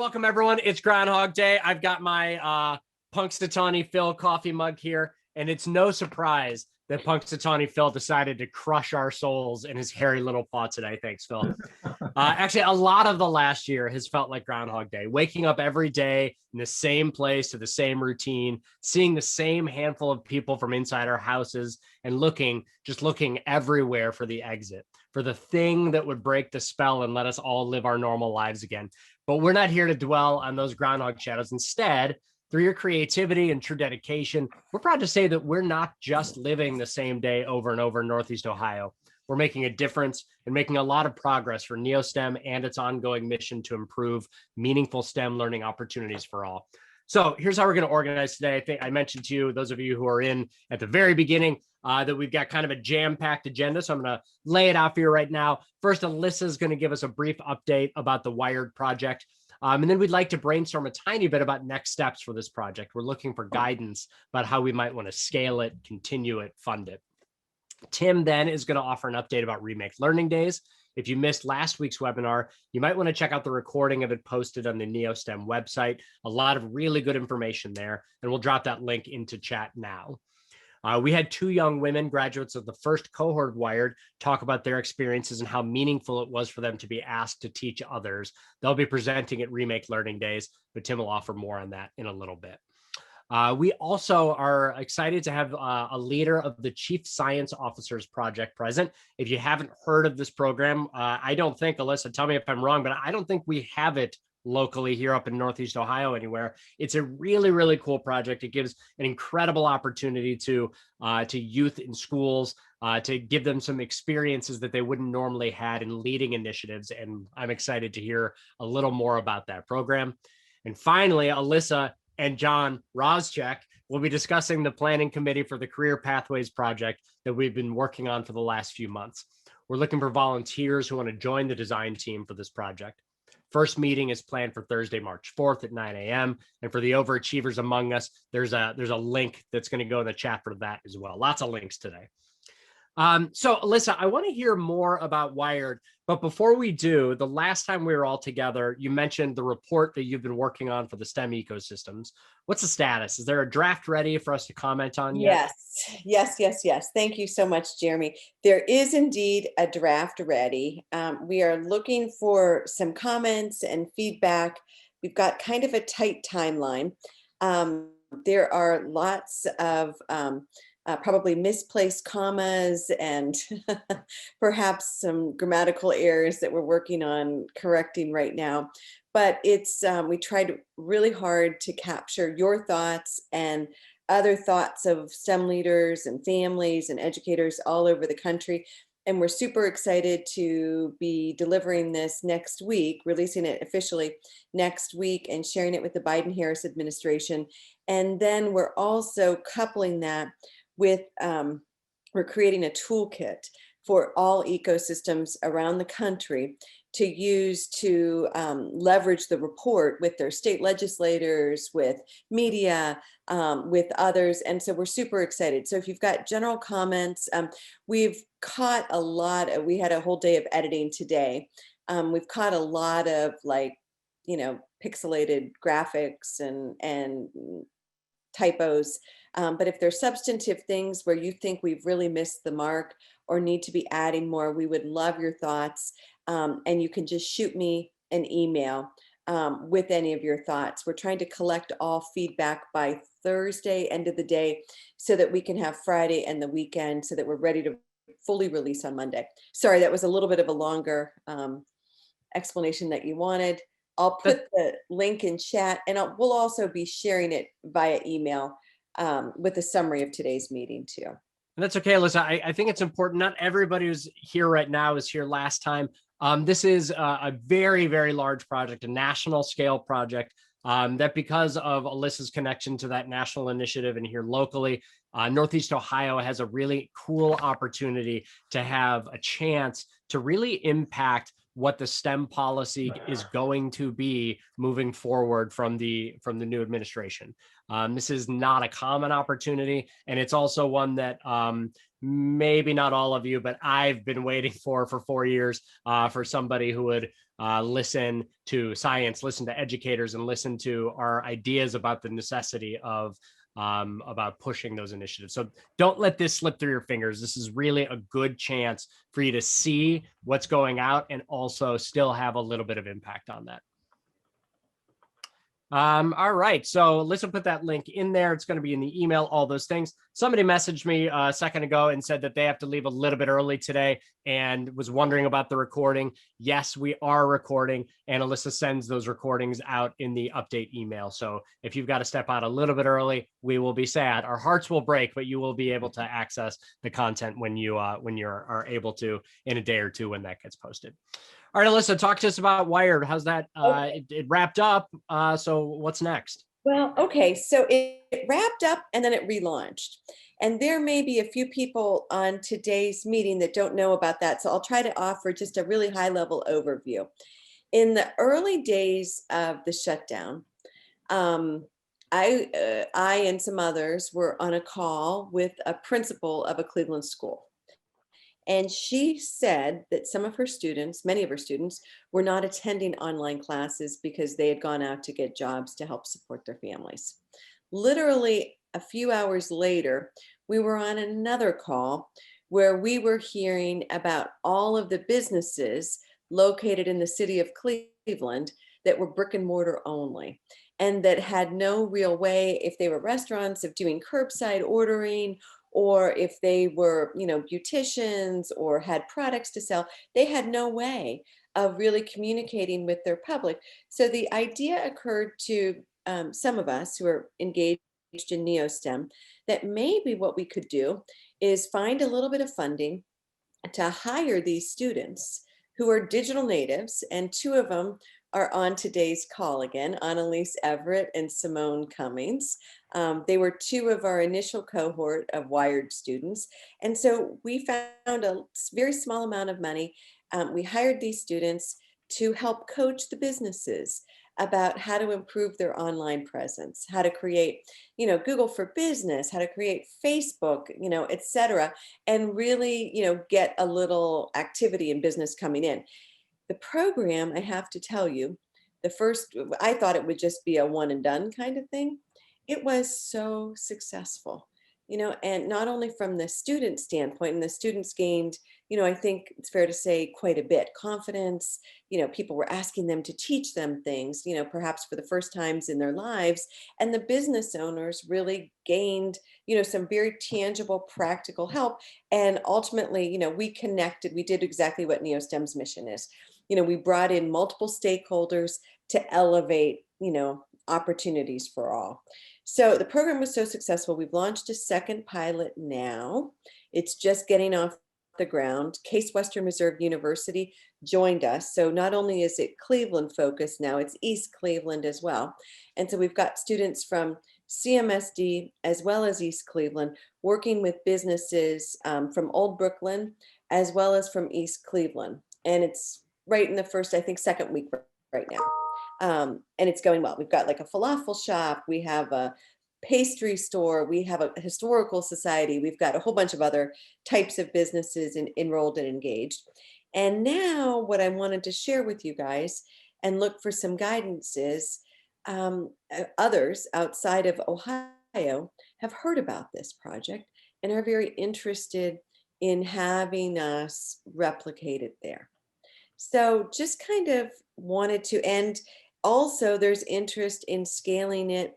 Welcome, everyone. It's Groundhog Day. I've got my Punxsutawney Phil coffee mug here, and it's no surprise that Punxsutawney Phil decided to crush our souls in his hairy little paw today. Thanks, Phil. Actually, a lot of the last year has felt like Groundhog Day, waking up every day in the same place to the same routine, seeing the same handful of people from inside our houses and just looking everywhere for the exit, for the thing that would break the spell and let us all live our normal lives again. But we're not here to dwell on those groundhog shadows. Instead, through your creativity and true dedication, we're proud to say that we're not just living the same day over and over in Northeast Ohio. We're making a difference and making a lot of progress for NeoSTEM and its ongoing mission to improve meaningful STEM learning opportunities for all. So here's how we're going to organize today. I think I mentioned to you, those of you who are in at the very beginning, that we've got kind of a jam-packed agenda. So I'm going to lay it out for you right now. First, Alyssa is going to give us a brief update about the Wired project. And then we'd like to brainstorm a tiny bit about next steps for this project. We're looking for guidance about how we might want to scale it, continue it, fund it. Tim then is going to offer an update about Remake Learning Days. If you missed last week's webinar, you might want to check out the recording of it posted on the NeoSTEM website. A lot of really good information there, and we'll drop that link into chat now. We had two young women, graduates of the first cohort of Wired, talk about their experiences and how meaningful it was for them to be asked to teach others. They'll be presenting at Remake Learning Days, but Tim will offer more on that in a little bit. We also are excited to have a leader of the Chief Science Officers Project present. If you haven't heard of this program, I don't think, Alyssa, tell me if I'm wrong, but I don't think we have it locally here up in Northeast Ohio anywhere. It's a really, really cool project. It gives an incredible opportunity to youth in schools to give them some experiences that they wouldn't normally had in leading initiatives. And I'm excited to hear a little more about that program. And finally, Alyssa and John Roschek will be discussing the planning committee for the Career Pathways project that we've been working on for the last few months. We're looking for volunteers who want to join the design team for this project. First meeting is planned for Thursday, March 4th at 9 a.m. And for the overachievers among us, there's a link that's going to go in the chat for that as well. Lots of links today. So Alyssa, I want to hear more about Wired, but before we do, the last time we were all together, you mentioned the report that you've been working on for the STEM ecosystems. What's the status? Is there a draft ready for us to comment on yet? Yes. Thank you so much, Jeremy. There is indeed a draft ready. We are looking for some comments and feedback. We've got kind of a tight timeline. There are lots of probably misplaced commas and perhaps some grammatical errors that we're working on correcting right now. But it's we tried really hard to capture your thoughts and other thoughts of STEM leaders and families and educators all over the country. And we're super excited to be delivering this next week, releasing it officially next week and sharing it with the Biden-Harris administration. And then we're also coupling that with, we're creating a toolkit for all ecosystems around the country to use to leverage the report with their state legislators, with media, with others. And so we're super excited. So if you've got general comments, we've caught a lot of, we had a whole day of editing today. We've caught a lot of pixelated graphics and typos. But if there's substantive things where you think we've really missed the mark or need to be adding more, we would love your thoughts. And you can just shoot me an email with any of your thoughts. We're trying to collect all feedback by Thursday, end of the day, so that we can have Friday and the weekend so that we're ready to fully release on Monday. Sorry, that was a little bit of a longer explanation that you wanted. I'll put the link in chat, and we'll also be sharing it via email with a summary of today's meeting too. And that's okay, Alyssa. I think it's important. Not everybody who's here right now was here last time. This is a very, very large project, a national scale project that because of Alyssa's connection to that national initiative and here locally, Northeast Ohio has a really cool opportunity to have a chance to really impact what the STEM policy is going to be moving forward from the new administration. This is not a common opportunity, and it's also one that maybe not all of you, but I've been waiting for 4 years for somebody who would listen to science, listen to educators, and listen to our ideas about the necessity of about pushing those initiatives. So don't let this slip through your fingers. This is really a good chance for you to see what's going out and also still have a little bit of impact on that. All right, so let's put that link in there. It's going to be in the email, all those things. Somebody messaged me a second ago and said that they have to leave a little bit early today and was wondering about the recording. Yes, we are recording, and Alyssa sends those recordings out in the update email. So if you've got to step out a little bit early, we will be sad. Our hearts will break, but you will be able to access the content when you are able to in a day or two when that gets posted. All right, Alyssa, talk to us about Wired. How's that? Okay. It wrapped up. So what's next? Well, okay, so it wrapped up and then it relaunched. And there may be a few people on today's meeting that don't know about that. So I'll try to offer just a really high level overview. In the early days of the shutdown, I and some others were on a call with a principal of a Cleveland school. And she said that some of her students, many of her students, were not attending online classes because they had gone out to get jobs to help support their families. Literally a few hours later, we were on another call where we were hearing about all of the businesses located in the city of Cleveland that were brick and mortar only and that had no real way, if they were restaurants, of doing curbside ordering, or if they were, beauticians or had products to sell, they had no way of really communicating with their public. So the idea occurred to some of us who are engaged in NeoSTEM that maybe what we could do is find a little bit of funding to hire these students who are digital natives, and two of them are on today's call again, Annalise Everett and Simone Cummings. They were two of our initial cohort of Wired students. And so we found a very small amount of money. We hired these students to help coach the businesses about how to improve their online presence, how to create, Google for Business, how to create Facebook, et cetera, and really, get a little activity in business coming in. The program, I have to tell you, I thought it would just be a one and done kind of thing. It was so successful, and not only from the student standpoint, and the students gained, I think it's fair to say quite a bit confidence. People were asking them to teach them things, perhaps for the first times in their lives. And the business owners really gained, some very tangible, practical help. And ultimately, we connected, we did exactly what NeoSTEM's mission is. We brought in multiple stakeholders to elevate, opportunities for all. So the program was so successful, we've launched a second pilot now. It's just getting off the ground. Case Western Reserve University joined us. So not only is it Cleveland focused now, it's East Cleveland as well. And so we've got students from CMSD as well as East Cleveland working with businesses from Old Brooklyn as well as from East Cleveland. And it's right in the first, I think, second week right now. And it's going well. We've got like a falafel shop. We have a pastry store. We have a historical society. We've got a whole bunch of other types of businesses enrolled and engaged. And now what I wanted to share with you guys and look for some guidance is others outside of Ohio have heard about this project and are very interested in having us replicate it there. So just kind of wanted to, and also there's interest in scaling it,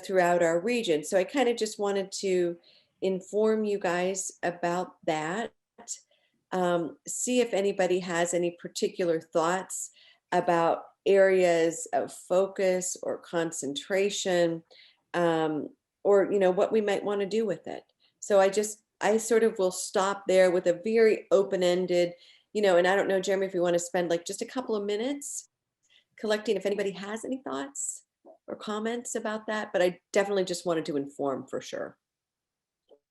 throughout our region. So I kind of just wanted to inform you guys about that. See if anybody has any particular thoughts about areas of focus or concentration, or what we might want to do with it. So I sort of will stop there with a very open-ended, and I don't know, Jeremy, if you want to spend like just a couple of minutes collecting if anybody has any thoughts or comments about that, but I definitely just wanted to inform for sure.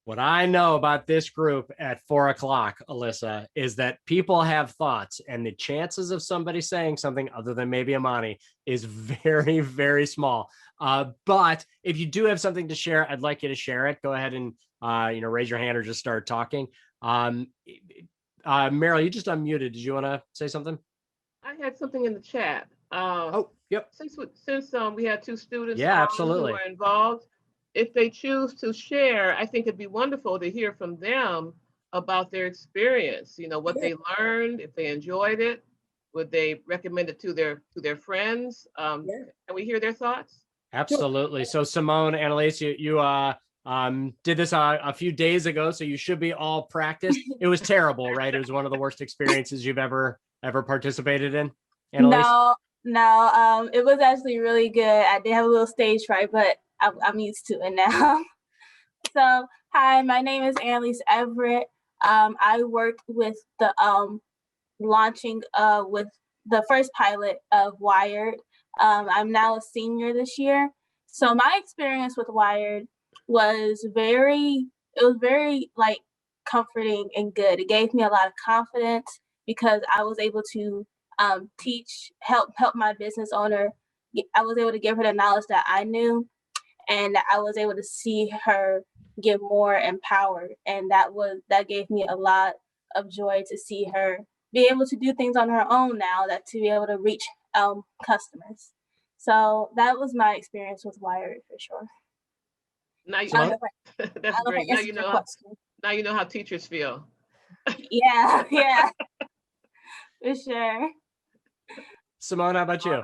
What I know about this group at 4 o'clock, Alyssa, is that people have thoughts, and the chances of somebody saying something other than maybe Amani is very, very small. But if you do have something to share, I'd like you to share it. Go ahead and raise your hand or just start talking. Meryl, you just unmuted. Did you want to say something? I had something in the chat. Oh, yep. Since we had two students Yeah, on absolutely. who were involved, if they choose to share, I think it'd be wonderful to hear from them about their experience. You know, what they learned, if they enjoyed it, would they recommend it to their friends? Can we hear their thoughts? Absolutely. So Simone, Annalise, you did this a few days ago, so you should be all practiced. It was terrible, right? It was one of the worst experiences you've ever participated in. Annalise? No, it was actually really good. I did have a little stage fright, but I'm used to it now. So, hi, my name is Annalise Everett. I worked with the launching with the first pilot of Wired. I'm now a senior this year. So my experience with Wired was very like comforting and good. It gave me a lot of confidence because I was able to help my business owner. I was able to give her the knowledge that I knew, and I was able to see her get more empowered, and that gave me a lot of joy to see her be able to do things on her own now, that to be able to reach customers. So that was my experience with Wired for sure. Now you, Simone? that's great. Now you know how teachers feel. Yeah, for sure. Simone, how about you?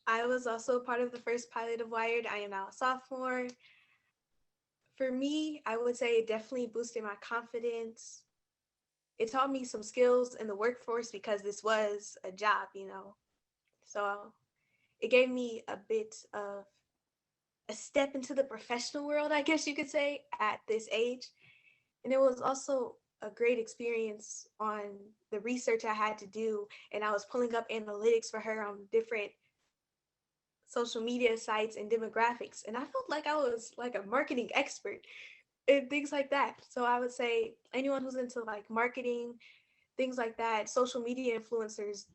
I was also part of the first pilot of Wired. I am now a sophomore. For me, I would say it definitely boosted my confidence. It taught me some skills in the workforce because this was a job, you know. So it gave me a bit of a step into the professional world, I guess you could say, at this age. And it was also a great experience on the research I had to do. And I was pulling up analytics for her on different social media sites and demographics. And I felt like I was like a marketing expert and things like that. So I would say anyone who's into like marketing, things like that, social media influencers,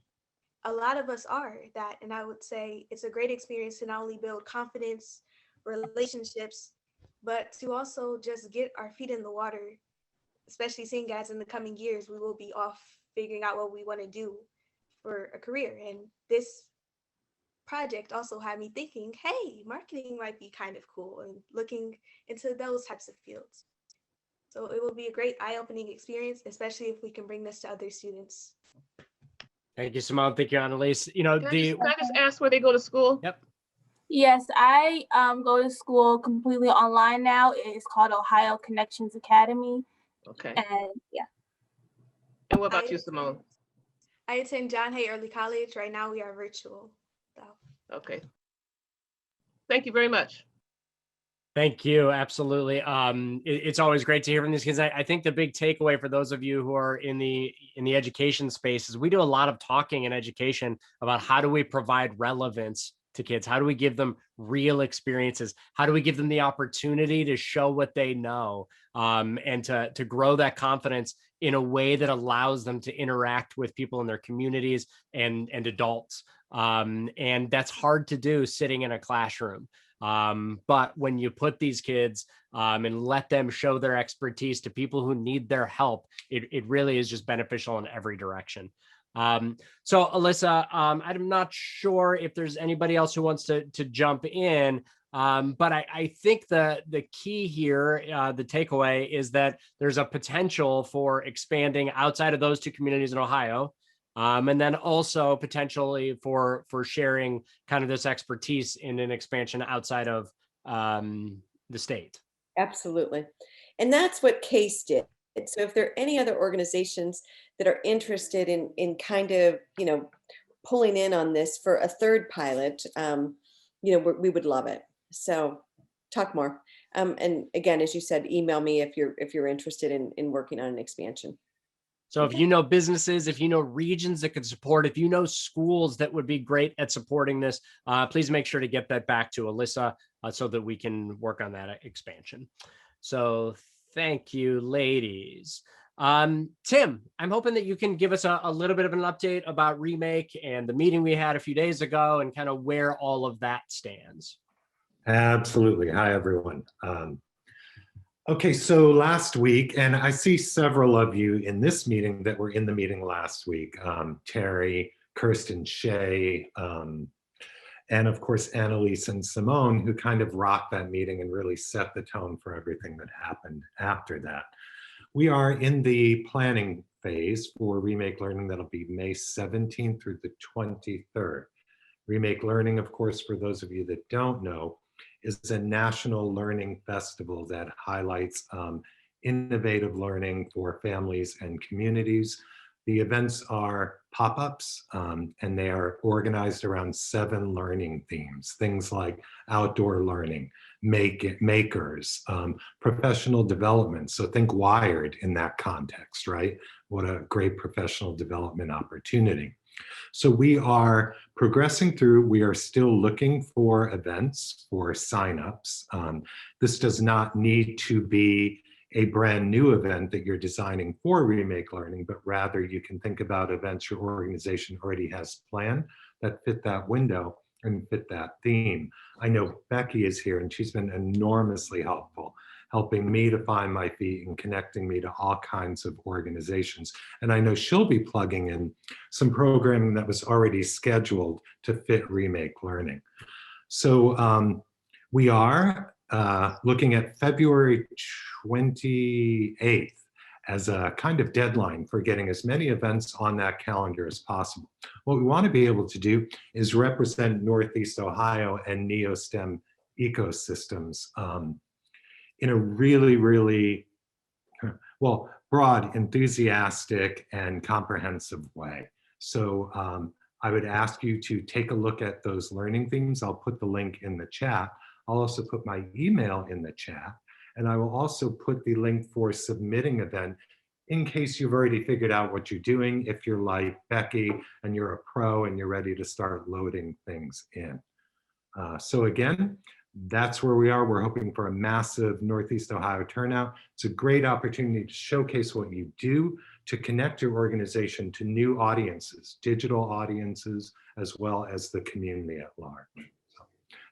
a lot of us are that. And I would say it's a great experience to not only build confidence, relationships, but to also just get our feet in the water, especially seeing as in the coming years, we will be off figuring out what we want to do for a career. And this project also had me thinking, hey, marketing might be kind of cool, and looking into those types of fields. So it will be a great eye-opening experience, especially if we can bring this to other students. Thank you, Simone. Thank you, Annalise. Can I just ask where they go to school? Yep. Yes, I go to school completely online now. It's called Ohio Connections Academy. Okay. And yeah. And what about you, Simone? I attend John Hay Early College. Right now we are virtual. So. Okay. Thank you very much. Thank you. Absolutely. It's always great to hear from these kids. I think the big takeaway for those of you who are in the education space is we do a lot of talking in education about how do we provide relevance to kids? How do we give them real experiences? How do we give them the opportunity to show what they know, and to grow that confidence in a way that allows them to interact with people in their communities and adults. And that's hard to do sitting in a classroom. But when you put these kids and let them show their expertise to people who need their help, it really is just beneficial in every direction. So Alyssa, I'm not sure if there's anybody else who wants to jump in, but I think the key here, the takeaway is that there's a potential for expanding outside of those two communities in Ohio. And then also potentially for sharing kind of this expertise in an expansion outside of the state. Absolutely. And that's what CASE did. So if there are any other organizations that are interested in kind of, pulling in on this for a third pilot, we would love it. So talk more. And again, as you said, email me if you're interested in working on an expansion. So if you know businesses, if you know regions that could support, if you know schools that would be great at supporting this, please make sure to get that back to Alyssa so that we can work on that expansion. So thank you, ladies. Tim, I'm hoping that you can give us a little bit of an update about Remake and the meeting we had a few days ago and kind of where all of that stands. Absolutely. Hi, everyone. Okay, so last week, and I see several of you in this meeting that were in the meeting last week, Terry, Kirsten, Shay, and of course, Annalise and Simone, who kind of rocked that meeting and really set the tone for everything that happened after that. We are in the planning phase for Remake Learning. That'll be May 17th through the 23rd. Remake Learning, of course, for those of you that don't know, is a national learning festival that highlights innovative learning for families and communities. The events are pop-ups and they are organized around 7 learning themes, things like outdoor learning, makers, professional development. So think Wired in that context, right? What a great professional development opportunity. So we are progressing through. We are still looking for events for signups. This does not need to be a brand new event that you're designing for Remake Learning, but rather you can think about events your organization already has planned that fit that window and fit that theme. I know Becky is here and she's been enormously helpful, helping me to find my feet and connecting me to all kinds of organizations. And I know she'll be plugging in some programming that was already scheduled to fit Remake Learning. So we are looking at February 28th as a kind of deadline for getting as many events on that calendar as possible. What we want to be able to do is represent Northeast Ohio and NeoSTEM ecosystems in a really, really, well, broad, enthusiastic, and comprehensive way. So I would ask you to take a look at those learning themes. I'll put the link in the chat. I'll also put my email in the chat. And I will also put the link for submitting event in case you've already figured out what you're doing, if you're like Becky and you're a pro and you're ready to start loading things in. So again, that's where we are. We're hoping for a massive Northeast Ohio turnout. It's a great opportunity to showcase what you do, to connect your organization to new audiences, digital audiences, as well as the community at large. So,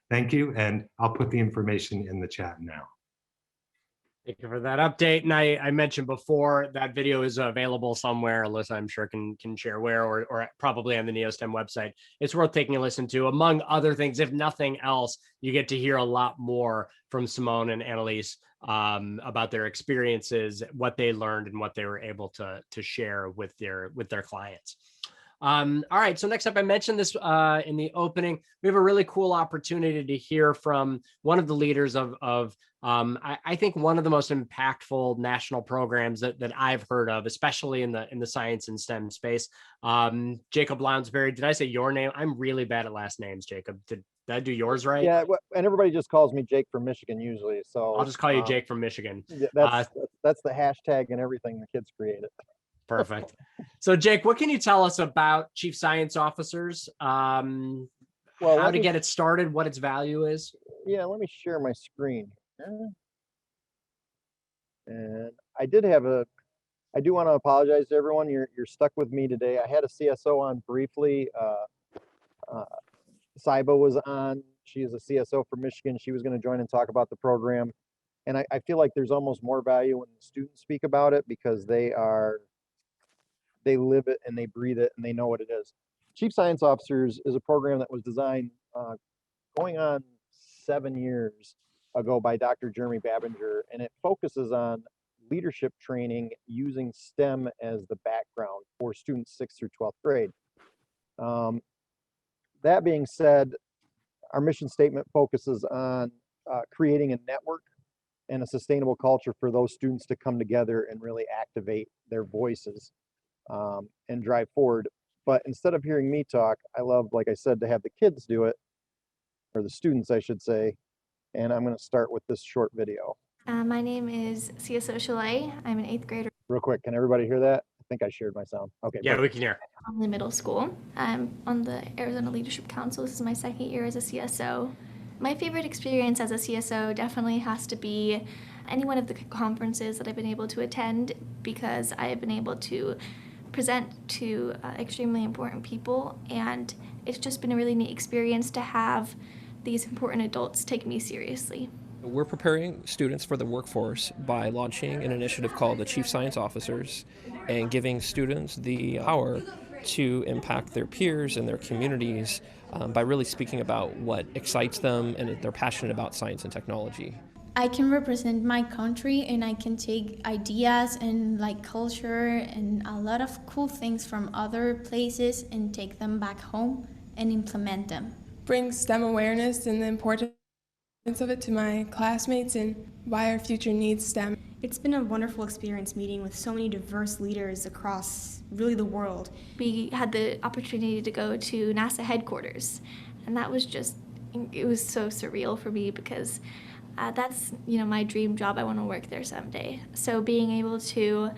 thank you, and I'll put the information in the chat now. Thank you for that update. And I mentioned before that video is available somewhere. Alyssa, I'm sure can share where, or probably on the NeoSTEM website. It's worth taking a listen to. Among other things, if nothing else, you get to hear a lot more from Simone and Annalise about their experiences, what they learned, and what they were able to share with their clients. All right, so next up, I mentioned this in the opening. We have a really cool opportunity to hear from one of the leaders of I think one of the most impactful national programs that I've heard of, especially in the science and STEM space. Jacob Lounsbury, did I say your name? I'm really bad at last names, Jacob. Did I do yours right? Yeah, and everybody just calls me Jake from Michigan usually. So I'll just call you Jake from Michigan. Yeah, that's the hashtag and everything the kids created. Perfect. So Jake, what can you tell us about Chief Science Officers? How to get it started, what its value is? Yeah, let me share my screen. And I do want to apologize to everyone. You're stuck with me today. I had a CSO on briefly. Saiba was on. She is a CSO for Michigan. She was going to join and talk about the program. And I feel like there's almost more value when the students speak about it because they live it and they breathe it and they know what it is. Chief Science Officers is a program that was designed going on 7 years ago by Dr. Jeremy Babinger, and it focuses on leadership training using STEM as the background for students 6th through 12th grade. That being said, our mission statement focuses on creating a network and a sustainable culture for those students to come together and really activate their voices and drive forward. But instead of hearing me talk, I love, like I said, to have the kids do it, or the students, I should say. And I'm going to start with this short video. My name is CSO Chalet. I'm an 8th grader. Real quick, can everybody hear that? I think I shared my sound. Okay. Yeah, we can hear. On the middle school. I'm on the Arizona Leadership Council. This is my 2nd year as a CSO. My favorite experience as a CSO definitely has to be any one of the conferences that I've been able to attend, because I have been able to present to extremely important people, and it's just been a really neat experience to have these important adults take me seriously. We're preparing students for the workforce by launching an initiative called the Chief Science Officers and giving students the power to impact their peers and their communities by really speaking about what excites them and they're passionate about science and technology. I can represent my country and I can take ideas and like culture and a lot of cool things from other places and take them back home and implement them. Bring STEM awareness and the importance of it to my classmates and why our future needs STEM. It's been a wonderful experience meeting with so many diverse leaders across really the world. We had the opportunity to go to NASA headquarters, and that was just, it was so surreal for me, because that's, my dream job. I want to work there someday. So being able to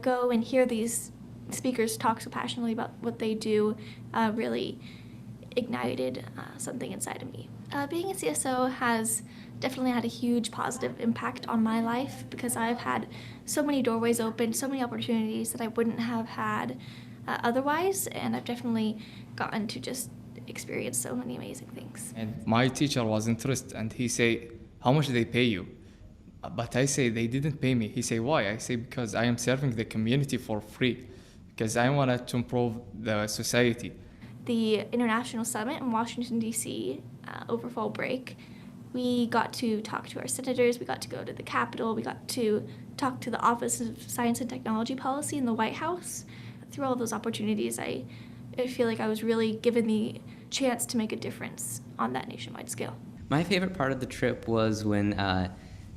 go and hear these speakers talk so passionately about what they do really ignited something inside of me. Being a CSO has definitely had a huge positive impact on my life, because I've had so many doorways open, so many opportunities that I wouldn't have had otherwise, and I've definitely gotten to just experience so many amazing things. And my teacher was interested, and he say, "How much do they pay you?" But I say, "They didn't pay me." He say, "Why?" I say, "Because I am serving the community for free, because I wanted to improve the society." The International Summit in Washington, D.C. Over fall break, we got to talk to our senators, we got to go to the Capitol, we got to talk to the Office of Science and Technology Policy in the White House. Through all those opportunities, I feel like I was really given the chance to make a difference on that nationwide scale. My favorite part of the trip was when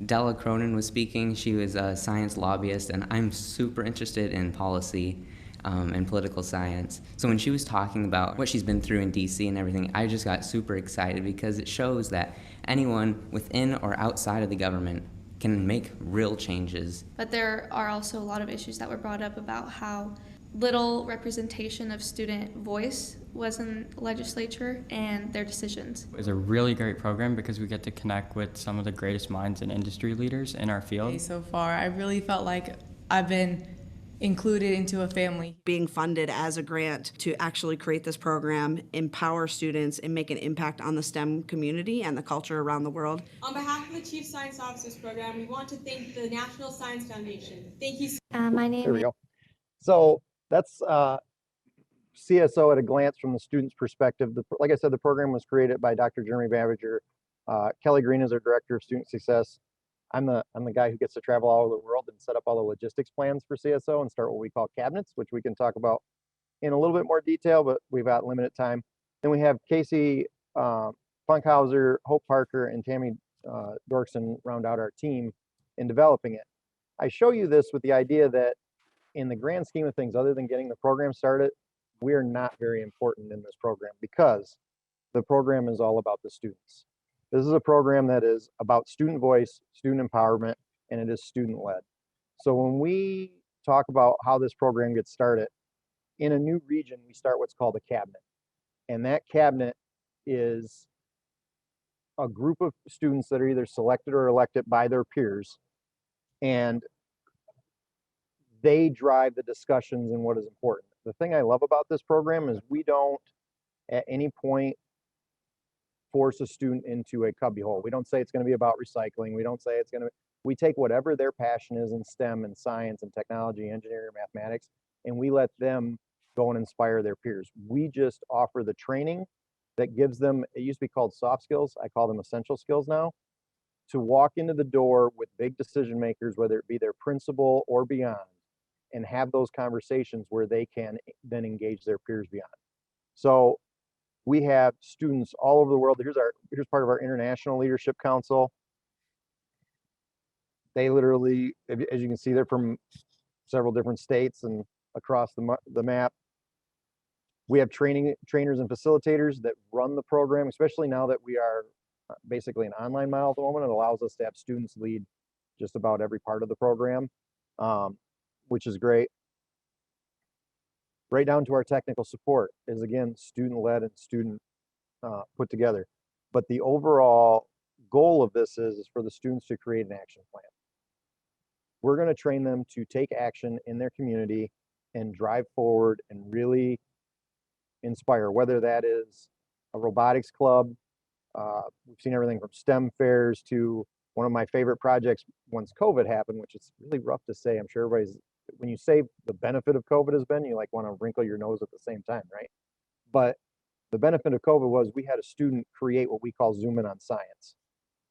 Della Cronin was speaking. She was a science lobbyist, and I'm super interested in policy and political science. So when she was talking about what she's been through in DC and everything, I just got super excited, because it shows that anyone within or outside of the government can make real changes. But there are also a lot of issues that were brought up about how little representation of student voice was in the legislature and their decisions. It was a really great program because we get to connect with some of the greatest minds and industry leaders in our field. So far, I really felt like I've been included into a family. Being funded as a grant to actually create this program, empower students, and make an impact on the STEM community and the culture around the world. On behalf of the Chief Science Officers Program, we want to thank the National Science Foundation. Thank you. My name There we go. So that's CSO at a glance from the student's perspective. Like I said, the program was created by Dr. Jeremy Babager. Kelly Green is our Director of Student Success. I'm the guy who gets to travel all over the world and set up all the logistics plans for CSO and start what we call cabinets, which we can talk about in a little bit more detail, but we've got limited time. Then we have Casey Funkhauser, Hope Parker, and Tammy Dorkson round out our team in developing it. I show you this with the idea that in the grand scheme of things, other than getting the program started, we are not very important in this program, because the program is all about the students. This is a program that is about student voice, student empowerment, and it is student-led. So when we talk about how this program gets started, in a new region, we start what's called a cabinet. And that cabinet is a group of students that are either selected or elected by their peers, and they drive the discussions and what is important. The thing I love about this program is we don't at any point force a student into a cubbyhole. We don't say it's going to be about recycling. We don't say it's going to, we take whatever their passion is in STEM and science and technology, engineering, mathematics, and we let them go and inspire their peers. We just offer the training that gives them, it used to be called soft skills, I call them essential skills now, to walk into the door with big decision makers, whether it be their principal or beyond, and have those conversations where they can then engage their peers beyond. So we have students all over the world. Here's part of our International Leadership Council. They literally, as you can see, they're from several different states and across the map. We have trainers and facilitators that run the program, especially now that we are basically an online model at the moment. It allows us to have students lead just about every part of the program, which is great. Right down to our technical support is, again, student-led and student put together. But the overall goal of this is for the students to create an action plan. We're going to train them to take action in their community and drive forward and really inspire, whether that is a robotics club. We've seen everything from STEM fairs to one of my favorite projects once COVID happened, which is really rough to say. I'm sure everybody's, when you say the benefit of COVID has been, you like want to wrinkle your nose at the same time, right? But the benefit of COVID was we had a student create what we call Zoom In on Science,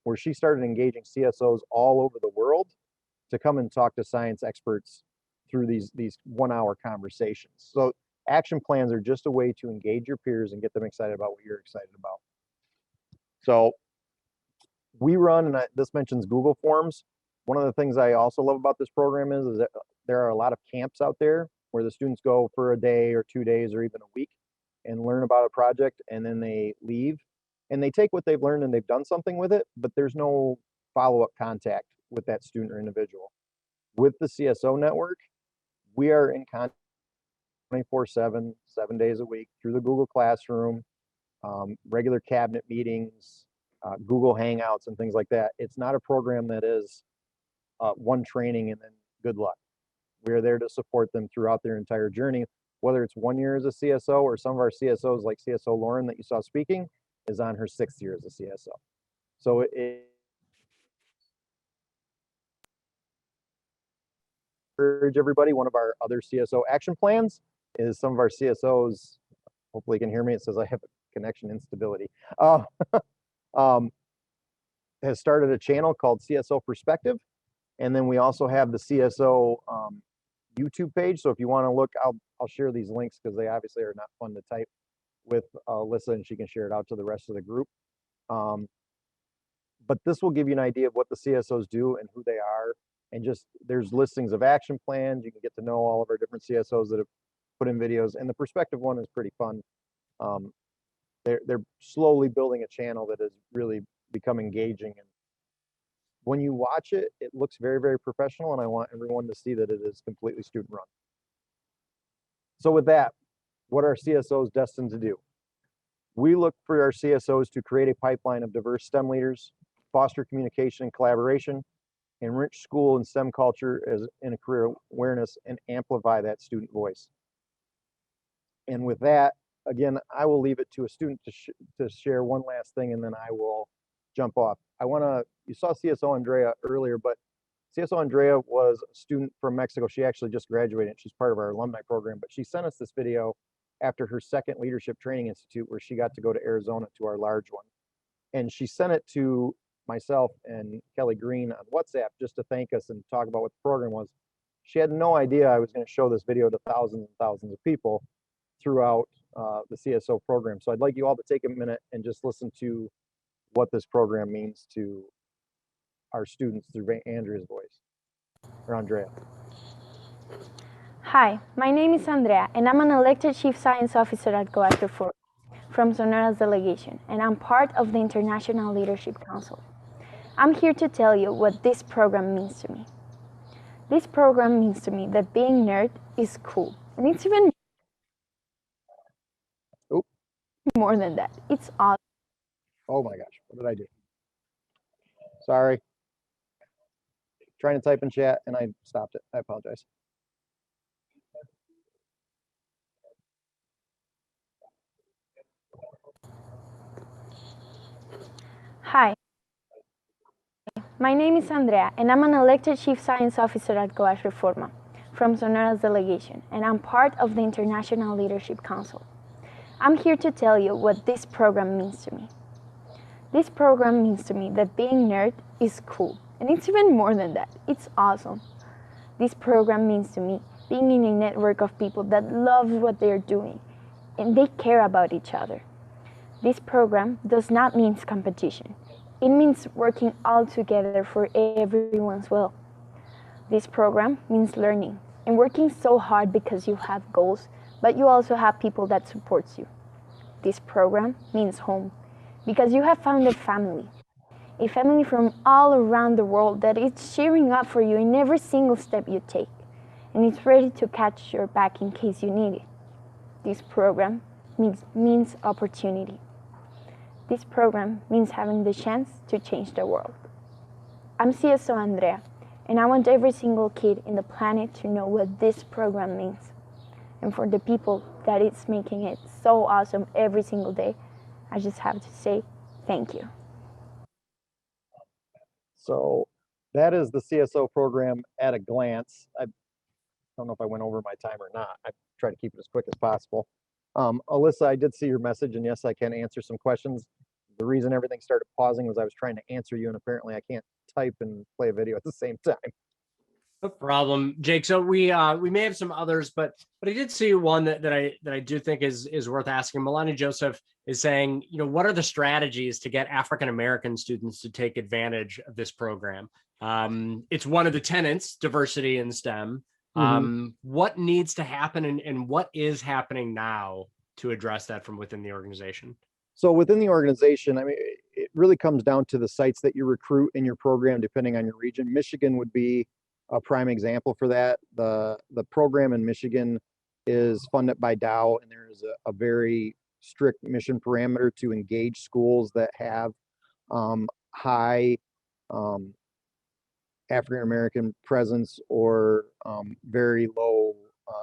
where she started engaging CSOs all over the world to come and talk to science experts through these 1 hour conversations. So action plans are just a way to engage your peers and get them excited about what you're excited about. So we run, and this mentions Google Forms. One of the things I also love about this program is that there are a lot of camps out there where the students go for a day or 2 days or even a week and learn about a project, and then they leave and they take what they've learned and they've done something with it, but there's no follow-up contact with that student or individual. With the CSO network, we are in contact 24/7, 7 days a week through the Google Classroom, regular cabinet meetings, Google Hangouts and things like that. It's not a program that is one training and then good luck. We're there to support them throughout their entire journey, whether it's 1 year as a CSO or some of our CSOs like CSO Lauren that you saw speaking is on her 6th year as a CSO. So encourage everybody. One of our other CSO action plans is some of our CSOs, hopefully you can hear me, it says I have connection instability, has started a channel called CSO Perspective. And then we also have the CSO YouTube page. So if you want to look, I'll share these links because they obviously are not fun to type with Alyssa, and she can share it out to the rest of the group. But this will give you an idea of what the CSOs do and who they are. And just there's listings of action plans. You can get to know all of our different CSOs that have put in videos. And the Perspective one is pretty fun. They're slowly building a channel that has really become engaging. And when you watch it, it looks very, very professional. And I want everyone to see that it is completely student run. So with that, what are CSOs destined to do? We look for our CSOs to create a pipeline of diverse STEM leaders, foster communication and collaboration, enrich school and STEM culture as in a career awareness, and amplify that student voice. And with that, again, I will leave it to a student to share one last thing, and then I will jump off. You saw CSO Andrea earlier, but CSO Andrea was a student from Mexico. She actually just graduated. She's part of our alumni program, but she sent us this video after her second Leadership Training Institute, where she got to go to Arizona to our large one. And she sent it to myself and Kelly Green on WhatsApp just to thank us and talk about what the program was. She had no idea I was going to show this video to thousands and thousands of people throughout the CSO program. So I'd like you all to take a minute and just listen to what this program means to our students through Andrea's voice, or Andrea. Hi, my name is Andrea, and I'm an elected Chief Science Officer at Coast Reform from Sonora's delegation, and I'm part of the International Leadership Council. I'm here to tell you what this program means to me. This program means to me that being nerd is cool, and it's even more than that. It's awesome. Oh my gosh, what did I do? Sorry. Trying to type in chat and I stopped it. I apologize. Hi, my name is Andrea, and I'm an elected Chief Science Officer at Coast Reforma from Sonora's delegation, and I'm part of the International Leadership Council. I'm here to tell you what this program means to me. This program means to me that being nerd is cool, and it's even more than that. It's awesome. This program means to me being in a network of people that love what they're doing, and they care about each other. This program does not mean competition. It means working all together for everyone's well. This program means learning and working so hard because you have goals, but you also have people that supports you. This program means home because you have found a family from all around the world that is cheering up for you in every single step you take, and it's ready to catch your back in case you need it. This program means opportunity. This program means having the chance to change the world. I'm CSO Andrea, and I want every single kid in the planet to know what this program means. And for the people that it's making it so awesome every single day, I just have to say thank you. So that is the CSO program at a glance. I don't know if I went over my time or not. I try to keep it as quick as possible. Alyssa, I did see your message, and yes, I can answer some questions. The reason everything started pausing was I was trying to answer you, and apparently I can't type and play a video at the same time. No problem, Jake. So we may have some others, but I did see one that I do think is worth asking. Melanie Joseph is saying, what are the strategies to get African American students to take advantage of this program? It's one of the tenets, diversity in STEM. What needs to happen, and what is happening now to address that from within the organization? So within the organization, I mean, it really comes down to the sites that you recruit in your program, depending on your region. Michigan would be a prime example for that. The program in Michigan is funded by Dow, and there is a very strict mission parameter to engage schools that have high African American presence or very low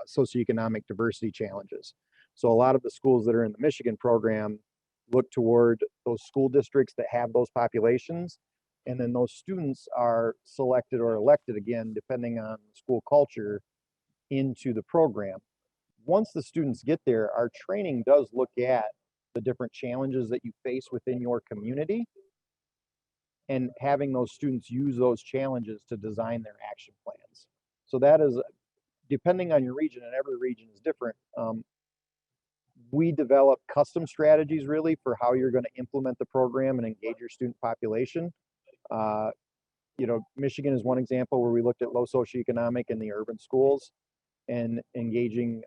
socioeconomic diversity challenges. So a lot of the schools that are in the Michigan program look toward those school districts that have those populations, and then those students are selected or elected, again, depending on school culture, into the program. Once the students get there, our training does look at the different challenges that you face within your community, and having those students use those challenges to design their action plans. So that is, depending on your region, and every region is different, we develop custom strategies really for how you're going to implement the program and engage your student population. Michigan is one example where we looked at low socioeconomic in the urban schools and engaging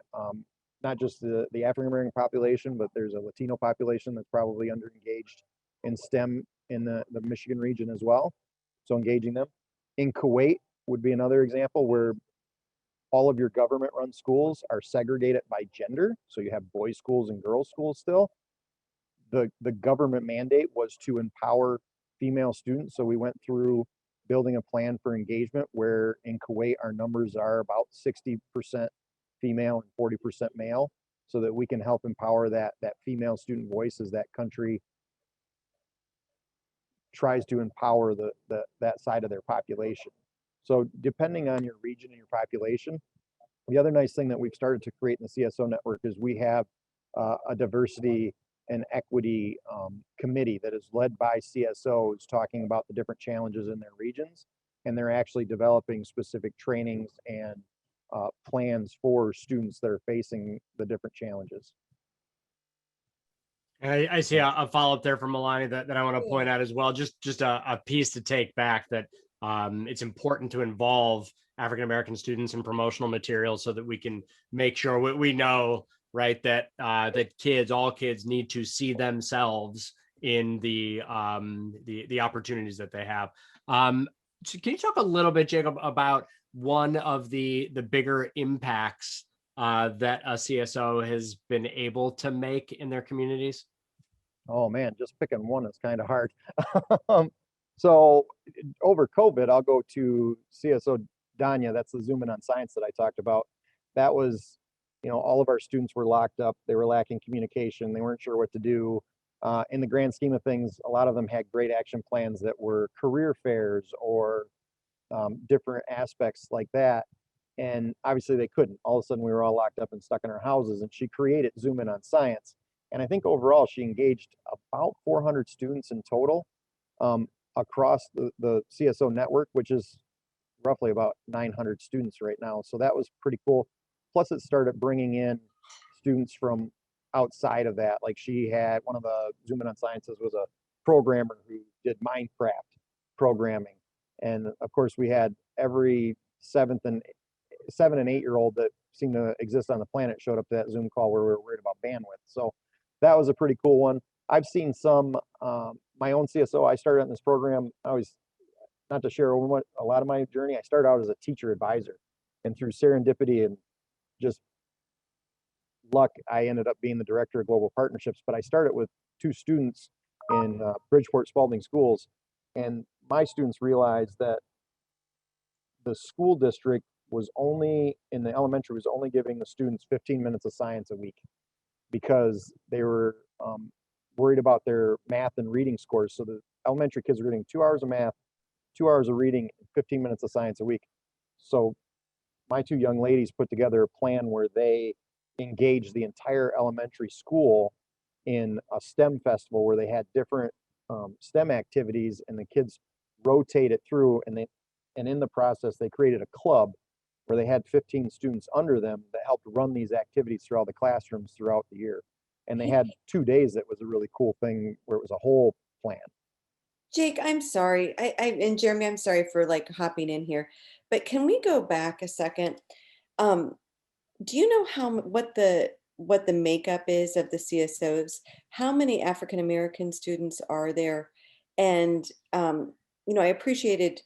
not just the African American population, but there's a Latino population that's probably underengaged in STEM in the Michigan region as well. So engaging them. In Kuwait would be another example where all of your government-run schools are segregated by gender. So you have boys' schools and girls' schools still. The government mandate was to empower female students. So we went through building a plan for engagement where in Kuwait, our numbers are about 60% female and 40% male, so that we can help empower that female student voice as that country tries to empower that side of their population. So depending on your region and your population, the other nice thing that we've started to create in the CSO network is we have a diversity and equity committee that is led by CSOs talking about the different challenges in their regions, and they're actually developing specific trainings and plans for students that are facing the different challenges. And I see a follow-up there from Melanie that I want to point out as well. Just a piece to take back, that it's important to involve African American students in promotional materials so that we can make sure we know, right, that all kids need to see themselves in the opportunities that they have. So can you talk a little bit, Jacob, about one of the bigger impacts that a CSO has been able to make in their communities? Oh man, just picking one is kind of hard. So over COVID, I'll go to CSO Danya. That's the Zoom In on Science that I talked about. That was, all of our students were locked up. They were lacking communication. They weren't sure what to do. In the grand scheme of things, a lot of them had great action plans that were career fairs or different aspects like that. And obviously they couldn't. All of a sudden we were all locked up and stuck in our houses, and she created Zoom In on Science. And I think overall she engaged about 400 students in total across the CSO network, which is roughly about 900 students right now. So that was pretty cool. Plus it started bringing in students from outside of that. Like she had, one of the Zoom In on Sciences was a programmer who did Minecraft programming. And of course we had every 7 and 8-year-old that seemed to exist on the planet showed up to that Zoom call where we were worried about bandwidth. So that was a pretty cool one. I've seen some, my own CSO, I started on this program, not to share over a lot of my journey, I started out as a teacher advisor, and through serendipity and just luck, I ended up being the director of global partnerships. But I started with 2 students in Bridgeport Spalding schools, and my students realized that the school district was only, in the elementary, was only giving the students 15 minutes of science a week because they were worried about their math and reading scores. So the elementary kids were getting 2 hours of math, 2 hours of reading, 15 minutes of science a week. So my two young ladies put together a plan where they engaged the entire elementary school in a STEM festival where they had different STEM activities, and the kids rotated through, and in the process they created a club where they had 15 students under them that helped run these activities throughout the classrooms throughout the year. And they had 2 days that was a really cool thing where it was a whole plan. Jake, I'm sorry. And Jeremy, I'm sorry for like hopping in here, but can we go back a second? Do you know what the makeup is of the CSOs? How many African American students are there? And I appreciated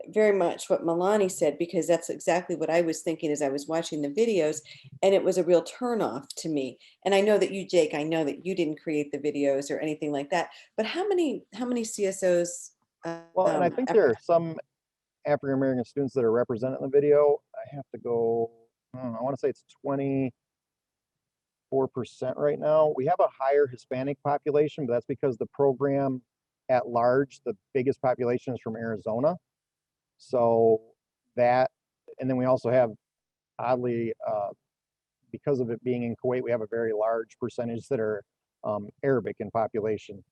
very much what Milani said, because that's exactly what I was thinking as I was watching the videos, and it was a real turnoff to me. And I know that you, Jake, I know that you didn't create the videos or anything like that, but how many CSOs? Well, and I think there are some African American students that are represented in the video. I have to go, I want to say it's 24% right now. We have a higher Hispanic population, but that's because the program at large, the biggest population is from Arizona. So that, and then we also have, oddly, because of it being in Kuwait, we have a very large percentage that are Arabic in population.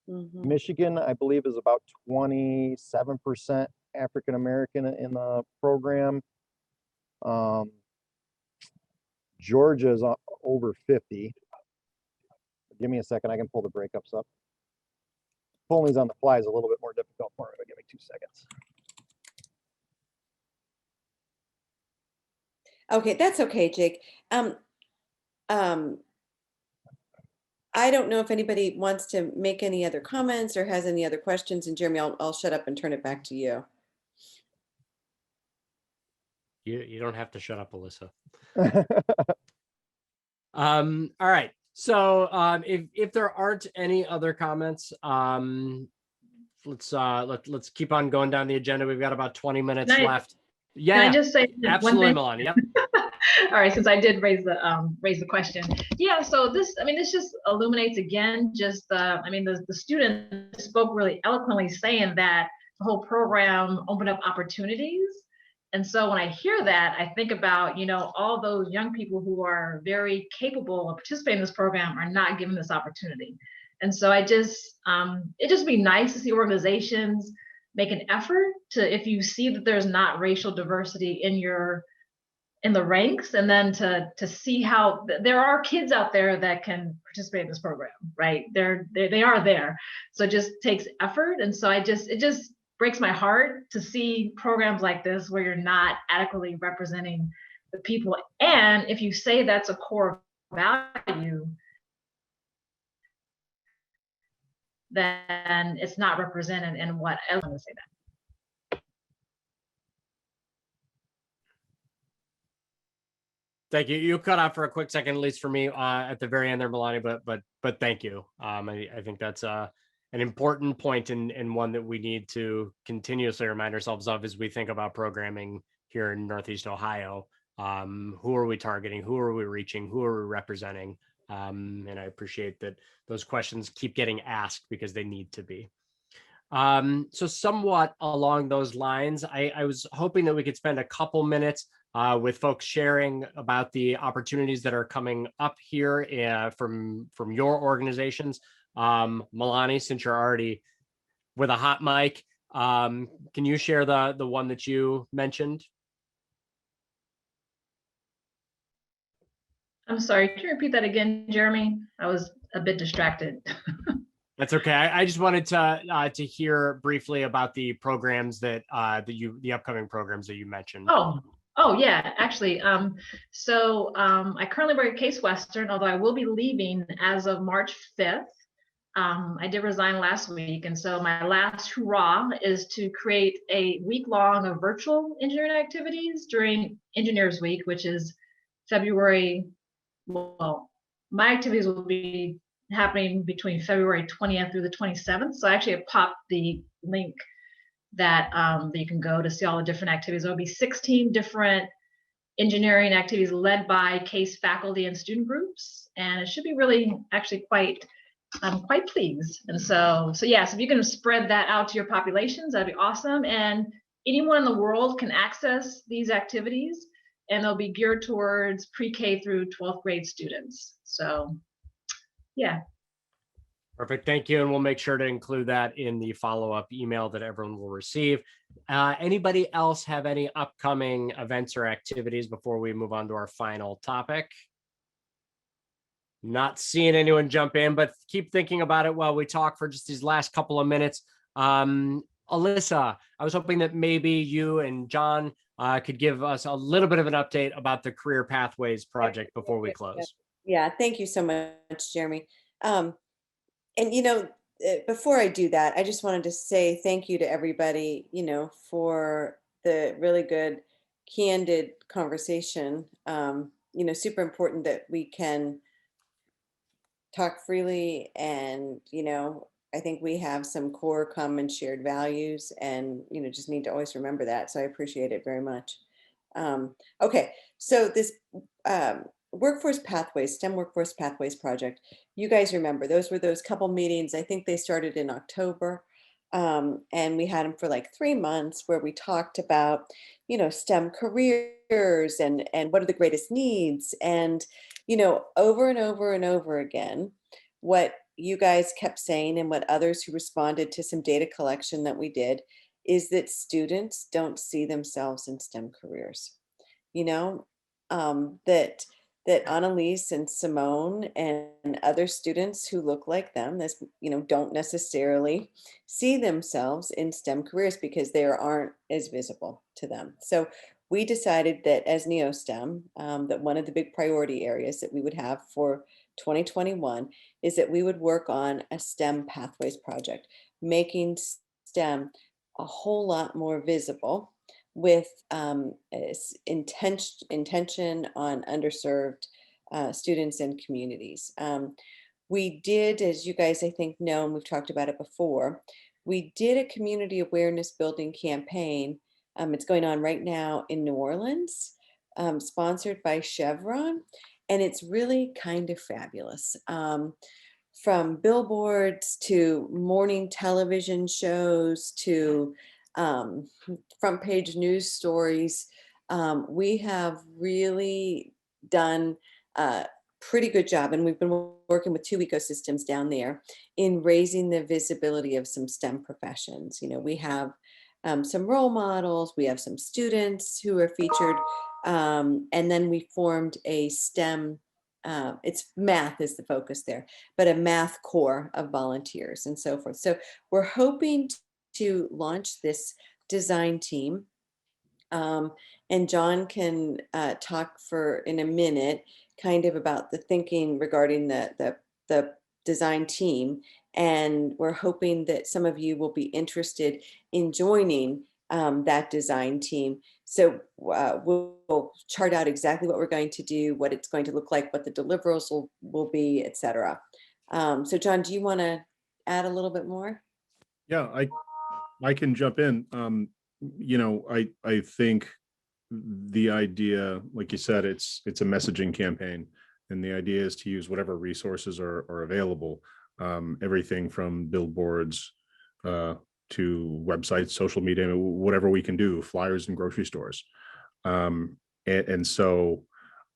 Michigan, I believe, is about 27% African American in the program. Georgia is over 50. Give me a second, I can pull the breakups up. Pulling these on the fly is a little bit more difficult for me, but give me 2 seconds. Okay, that's okay, Jake. I don't know if anybody wants to make any other comments or has any other questions. And Jeremy, I'll shut up and turn it back to you. You don't have to shut up, Alyssa. All right. So if there aren't any other comments, let's keep on going down the agenda. We've got about 20 minutes left. Yeah, can I just say absolutely, one thing? Milani. Yep. All right, since I did raise the question, yeah. So this just illuminates again, just the student spoke really eloquently, saying that the whole program opened up opportunities. And so when I hear that, I think about, all those young people who are very capable of participating in this program are not given this opportunity. And so it just be nice to see organizations make an effort to, if you see that there's not racial diversity in the ranks, and then to see how there are kids out there that can participate in this program, right? They are there. So it just takes effort. And so it just breaks my heart to see programs like this where you're not adequately representing the people. And if you say that's a core value, then it's not represented in what else. I'm going to say that. Thank you. You cut out for a quick second, at least for me, at the very end there, Milani, but thank you. I think that's an important point, and one that we need to continuously remind ourselves of as we think about programming here in Northeast Ohio. Who are we targeting? Who are we reaching? Who are we representing? And I appreciate that those questions keep getting asked because they need to be. So somewhat along those lines, I was hoping that we could spend a couple minutes with folks sharing about the opportunities that are coming up here from your organizations. Milani, since you're already with a hot mic, can you share the one that you mentioned? I'm sorry, can you repeat that again, Jeremy? I was a bit distracted. That's okay. I just wanted to hear briefly about the programs the upcoming programs that you mentioned. Oh yeah, actually. So I currently work at Case Western, although I will be leaving as of March 5th. I did resign last week, and so my last hurrah is to create a week-long of virtual engineering activities during Engineers Week, which is February. Well, my activities will be happening between February 20th through the 27th. So I actually have popped the link that you can go to see all the different activities. There'll be 16 different engineering activities led by CASE faculty and student groups, and it should be really actually I'm quite pleased. And so yes, if you can spread that out to your populations, that'd be awesome. And anyone in the world can access these activities, and they'll be geared towards pre-K through 12th grade students. So yeah. Perfect. Thank you. And we'll make sure to include that in the follow-up email that everyone will receive. Anybody else have any upcoming events or activities before we move on to our final topic? Not seeing anyone jump in, but keep thinking about it while we talk for just these last couple of minutes. Alyssa, I was hoping that maybe you and John could give us a little bit of an update about the Career Pathways project before we close. Yeah, thank you so much, Jeremy. And, before I do that, I just wanted to say thank you to everybody, for the really good, candid conversation. Super important that we can talk freely, and, I think we have some core common shared values, and, just need to always remember that. So I appreciate it very much. Okay, so this Workforce Pathways, STEM Workforce Pathways project, you guys remember, those were those couple meetings. I think they started in October, and we had them for like 3 months, where we talked about, STEM careers and what are the greatest needs. And, over and over and over again, what you guys kept saying, and what others who responded to some data collection that we did, is that students don't see themselves in STEM careers. That Annalise and Simone and other students who look like them, this, don't necessarily see themselves in STEM careers because they aren't as visible to them. So we decided that as NeoSTEM, that one of the big priority areas that we would have for 2021 is that we would work on a STEM Pathways project, making STEM a whole lot more visible, with intention on underserved students and communities. We did, as you guys I think know, and we've talked about it before, we did a community awareness building campaign. It's going on right now in New Orleans, sponsored by Chevron, and it's really kind of fabulous. From billboards to morning television shows to front page news stories, we have really done a pretty good job, and we've been working with 2 ecosystems down there in raising the visibility of some STEM professions. We have some role models, we have some students who are featured, and then we formed a STEM, it's math is the focus there, but a math core of volunteers and so forth. So we're hoping to launch this design team, and John can talk for in a minute kind of about the thinking regarding the design team, and we're hoping that some of you will be interested in joining that design team. So we'll chart out exactly what we're going to do, what it's going to look like, what the deliverables will be, etc. So John, do you want to add a little bit more? Yeah, I can jump in. I think the idea, like you said, it's a messaging campaign, and the idea is to use whatever resources are available, everything from billboards to websites, social media, whatever we can do, flyers in grocery stores. And so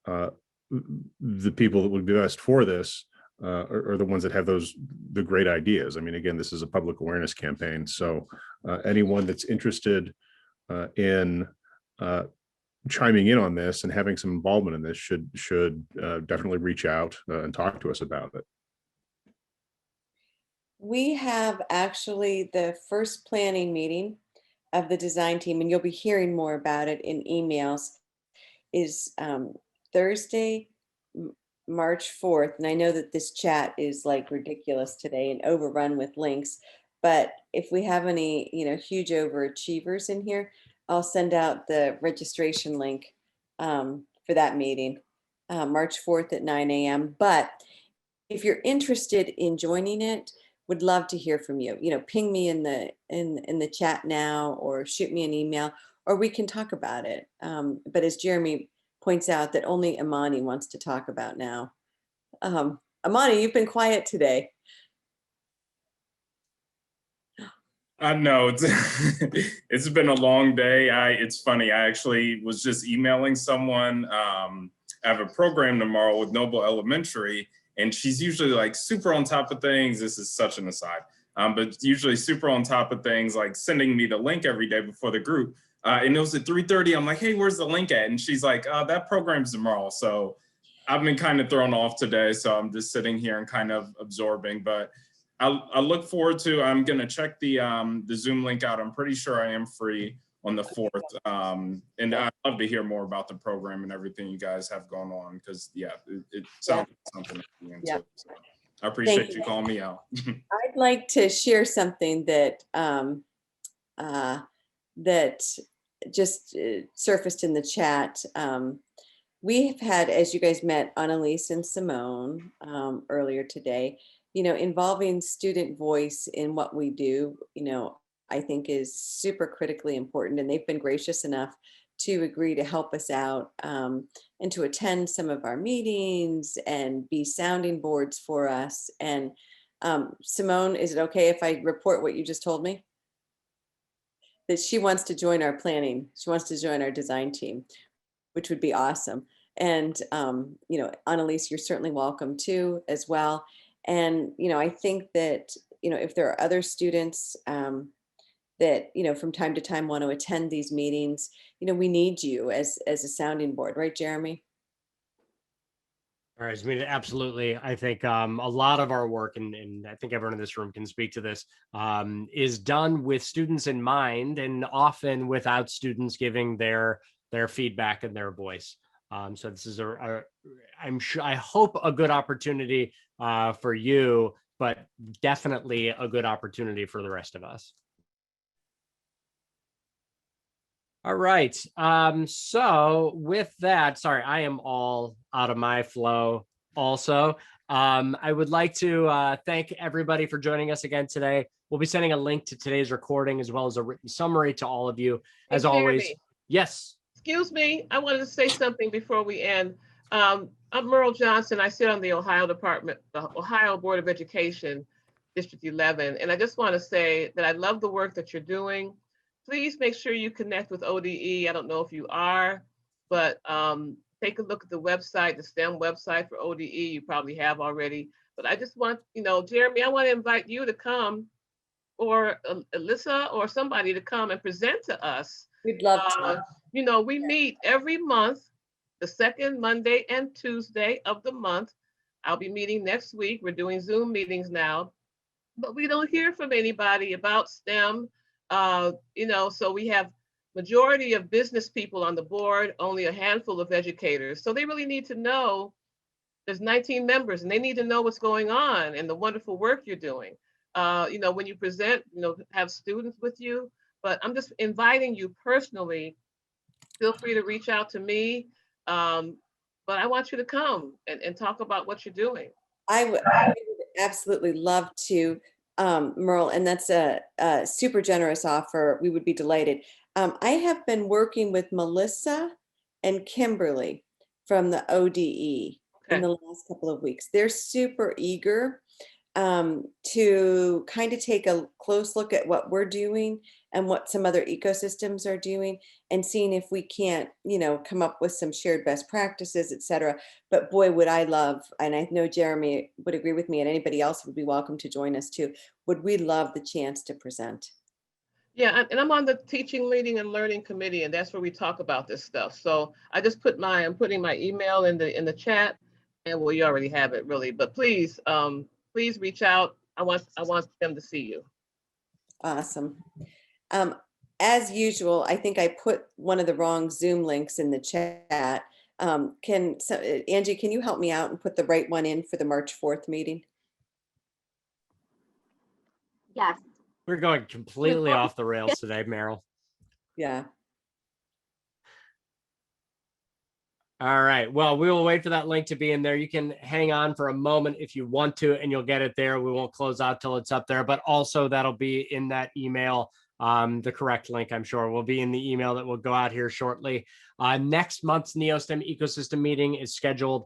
the people that would be best for this are the ones that have the great ideas. I mean, again, this is a public awareness campaign. So anyone that's interested in chiming in on this and having some involvement in this should definitely reach out and talk to us about it. We have actually the first planning meeting of the design team, and you'll be hearing more about it in emails, is Thursday, March 4th. And I know that this chat is like ridiculous today and overrun with links, but if we have any, huge overachievers in here, I'll send out the registration link for that meeting, March 4th at 9 a.m. But if you're interested in joining it, would love to hear from you. Ping me in the chat now, or shoot me an email, or we can talk about it. But as Jeremy points out, that only Amani wants to talk about now. Amani, you've been quiet today. I know it's been a long day. It's funny. I actually was just emailing someone. I have a program tomorrow with Noble Elementary, and she's usually like super on top of things. This is such an aside, but usually super on top of things, like sending me the link every day before the group. And it was at 3:30. I'm like, hey, where's the link at? And she's like, that program's tomorrow. So I've been kind of thrown off today. So I'm just sitting here and kind of absorbing, but I look forward to, I'm gonna check the Zoom link out. I'm pretty sure I am free on the 4th. And I'd love to hear more about the program and everything you guys have going on, because it sounds like something to be into. So I appreciate you calling me out. I'd like to share something that that just surfaced in the chat. We've had, as you guys met, Annalise and Simone earlier today, involving student voice in what we do, I think is super critically important. And they've been gracious enough to agree to help us out and to attend some of our meetings and be sounding boards for us. And Simone, is it okay if I report what you just told me? That she wants to join our planning. She wants to join our design team, which would be awesome. And, Annalise, you're certainly welcome too, as well. And, I think that, if there are other students that, from time to time want to attend these meetings, we need you as a sounding board, right, Jeremy? All right, I mean, absolutely. I think a lot of our work, and I think everyone in this room can speak to this, is done with students in mind, and often without students giving their feedback and their voice. So this is I hope a good opportunity for you, but definitely a good opportunity for the rest of us. All right. So with that, sorry, I am all out of my flow also. I would like to thank everybody for joining us again today. We'll be sending a link to today's recording as well as a written summary to all of you. As always. Yes. Excuse me, I wanted to say something before we end. I'm Merle Johnson. I sit on the Ohio Board of Education, District 11. And I just want to say that I love the work that you're doing. Please make sure you connect with ODE. I don't know if you are, but take a look at the website, the STEM website for ODE. You probably have already. But I just want, Jeremy, I want to invite you to come, or Alyssa or somebody to come and present to us. We'd love to. We meet every month, the second Monday and Tuesday of the month. I'll be meeting next week. We're doing Zoom meetings now, but we don't hear from anybody about STEM. So we have majority of business people on the board, only a handful of educators. So they really need to know, there's 19 members, and they need to know what's going on and the wonderful work you're doing. When you present, have students with you, but I'm just inviting you personally. Feel free to reach out to me. But I want you to come and talk about what you're doing. I would absolutely love to, Merle, and that's a super generous offer. We would be delighted. I have been working with Melissa and Kimberly from the ODE in the last couple of weeks. They're super eager to kind of take a close look at what we're doing and what some other ecosystems are doing, and seeing if we can't, come up with some shared best practices, et cetera. But boy, would I love, and I know Jeremy would agree with me, and anybody else would be welcome to join us too, would we love the chance to present. Yeah, and I'm on the Teaching, Leading, and Learning Committee, and that's where we talk about this stuff. So I just I'm putting my email in the chat, and well, you already have it really, but please reach out. I want them to see you. Awesome. As usual, I think I put one of the wrong Zoom links in the chat. Angie, can you help me out and put the right one in for the March 4th meeting? Yes. We're going completely off the rails today, Meryl. Yeah. All right. Well, we will wait for that link to be in there. You can hang on for a moment if you want to, and you'll get it there. We won't close out till it's up there, but also that'll be in that email. The correct link, I'm sure, will be in the email that will go out here shortly. Next month's NEOSTEM Ecosystem meeting is scheduled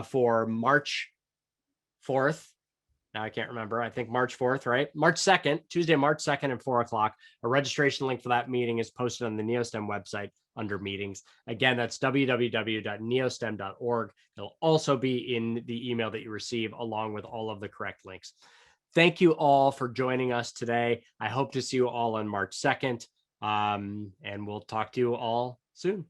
for March 4th. Now I can't remember. I think March 4th, right? March 2nd, Tuesday, March 2nd at 4 o'clock. A registration link for that meeting is posted on the NeoSTEM website under meetings. Again, that's www.neostem.org. It'll also be in the email that you receive along with all of the correct links. Thank you all for joining us today. I hope to see you all on March 2nd. And we'll talk to you all soon.